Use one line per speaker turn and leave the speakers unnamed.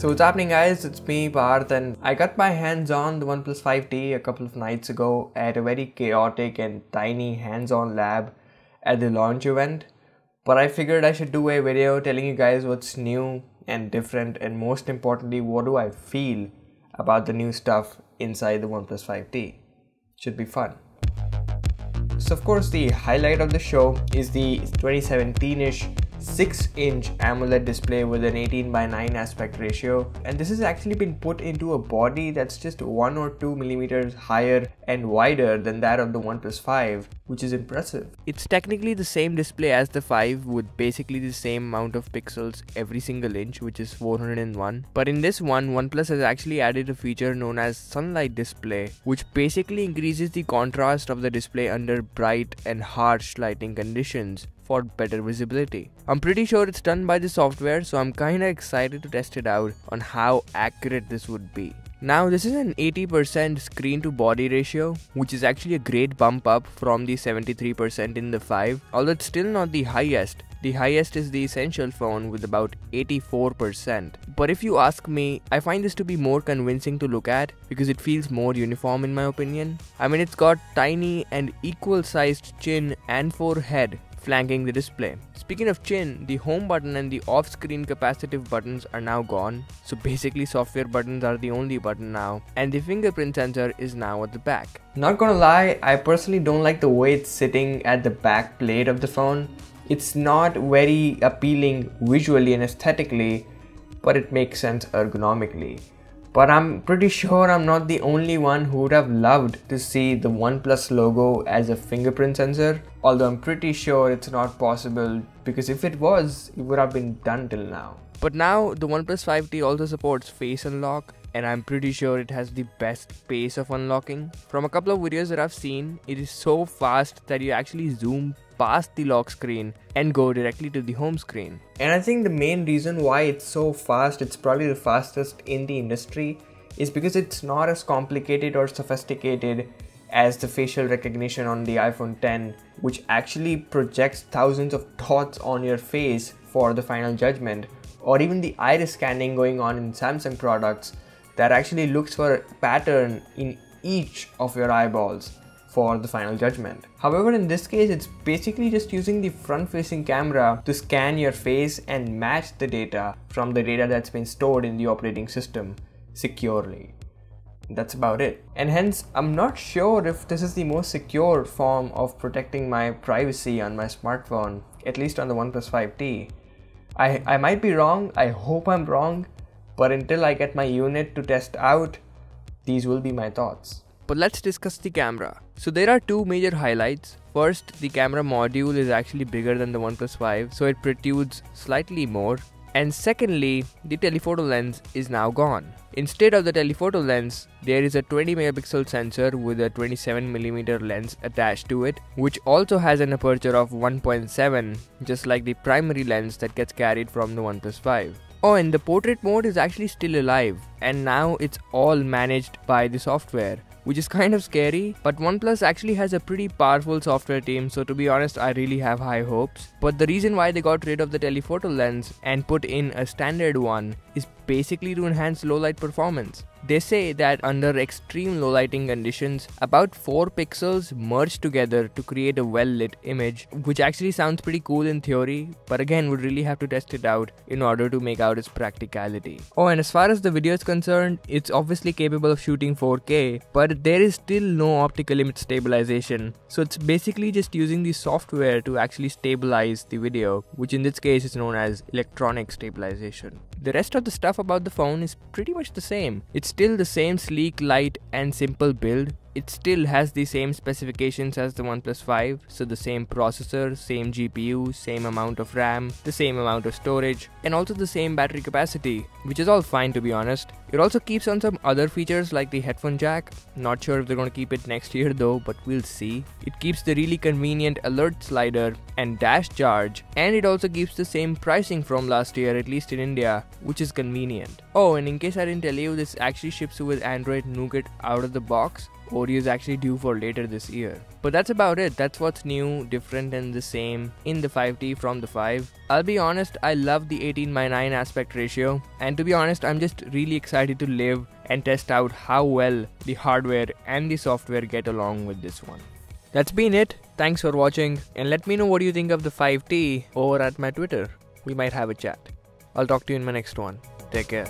So what's happening, guys? It's me, Parth, and I got my hands on the OnePlus 5T a couple of nights ago at a very chaotic and tiny hands-on lab at the launch event. But I figured I should do a video telling you guys what's new and different, and most importantly, what do I feel about the new stuff inside the OnePlus 5T. Should be fun. So of course, the highlight of the show is the 2017-ish 6-inch AMOLED display with an 18:9 aspect ratio, and this has actually been put into a body that's just 1 or 2 millimeters higher and wider than that of the OnePlus 5, which is impressive. It's technically the same display as the 5 with basically the same amount of pixels every single inch, which is 401. But in this one, OnePlus has actually added a feature known as sunlight display, which basically increases the contrast of the display under bright and harsh lighting conditions for better visibility. I'm pretty sure it's done by the software, so I'm kinda excited to test it out on how accurate this would be. Now, this is an 80% screen to body ratio, which is actually a great bump up from the 73% in the 5, although it's still not the highest. The highest is the Essential phone with about 84%. But if you ask me, I find this to be more convincing to look at because it feels more uniform in my opinion. I mean, it's got tiny and equal sized chin and forehead flanking the display. Speaking of chin, the home button and the off-screen capacitive buttons are now gone, so basically software buttons are the only button now, and the fingerprint sensor is now at the back. Not gonna lie, I personally don't like the way it's sitting at the back plate of the phone. It's not very appealing visually and aesthetically, but it makes sense ergonomically. But I'm pretty sure I'm not the only one who would have loved to see the OnePlus logo as a fingerprint sensor, although I'm pretty sure it's not possible because if it was, it would have been done till now. But now the OnePlus 5T also supports face unlock, and I'm pretty sure it has the best pace of unlocking. From a couple of videos that I've seen, it is so fast that you actually zoom past the lock screen and go directly to the home screen. And I think the main reason why it's so fast, it's probably the fastest in the industry, is because it's not as complicated or sophisticated as the facial recognition on the iPhone X, which actually projects thousands of dots on your face for the final judgment, or even the iris scanning going on in Samsung products that actually looks for a pattern in each of your eyeballs for the final judgment. However, in this case, it's basically just using the front-facing camera to scan your face and match the data from the data that's been stored in the operating system securely. That's about it. And hence, I'm not sure if this is the most secure form of protecting my privacy on my smartphone, at least on the OnePlus 5T. I might be wrong, I hope I'm wrong, but until I get my unit to test out, these will be my thoughts. But let's discuss the camera. So there are two major highlights. First, the camera module is actually bigger than the OnePlus 5, so it protrudes slightly more. And secondly, the telephoto lens is now gone. Instead of the telephoto lens, there is a 20 megapixel sensor with a 27mm lens attached to it, which also has an aperture of 1.7, just like the primary lens that gets carried from the OnePlus 5. Oh, and the portrait mode is actually still alive, and now it's all managed by the software, which is kind of scary, but OnePlus actually has a pretty powerful software team, so to be honest, I really have high hopes. But the reason why they got rid of the telephoto lens and put in a standard one is basically to enhance low light performance. They say that under extreme low lighting conditions, about 4 pixels merge together to create a well-lit image, which actually sounds pretty cool in theory, but again would really have to test it out in order to make out its practicality. Oh, and as far as the video is concerned, it's obviously capable of shooting 4K, but there is still no optical image stabilization, so it's basically just using the software to actually stabilize the video, which in this case is known as electronic stabilization. The rest of the stuff about the phone is pretty much the same. It's still the same sleek, light and simple build. It still has the same specifications as the OnePlus 5, so the same processor, same GPU, same amount of RAM, the same amount of storage, and also the same battery capacity, which is all fine to be honest. It also keeps on some other features like the headphone jack. Not sure if they're gonna keep it next year though, but we'll see. It keeps the really convenient alert slider and dash charge, and it also keeps the same pricing from last year, at least in India, which is convenient. Oh, and in case I didn't tell you, this actually ships with Android Nougat out of the box. Oreo is actually due for later this year. But that's about it. That's what's new, different and the same in the 5T from the 5. I'll be honest, I love the 18:9 aspect ratio. And to be honest, I'm just really excited to live and test out how well the hardware and the software get along with this one. That's been it. Thanks for watching and let me know what you think of the 5T over at my Twitter. We might have a chat. I'll talk to you in my next one. Take care.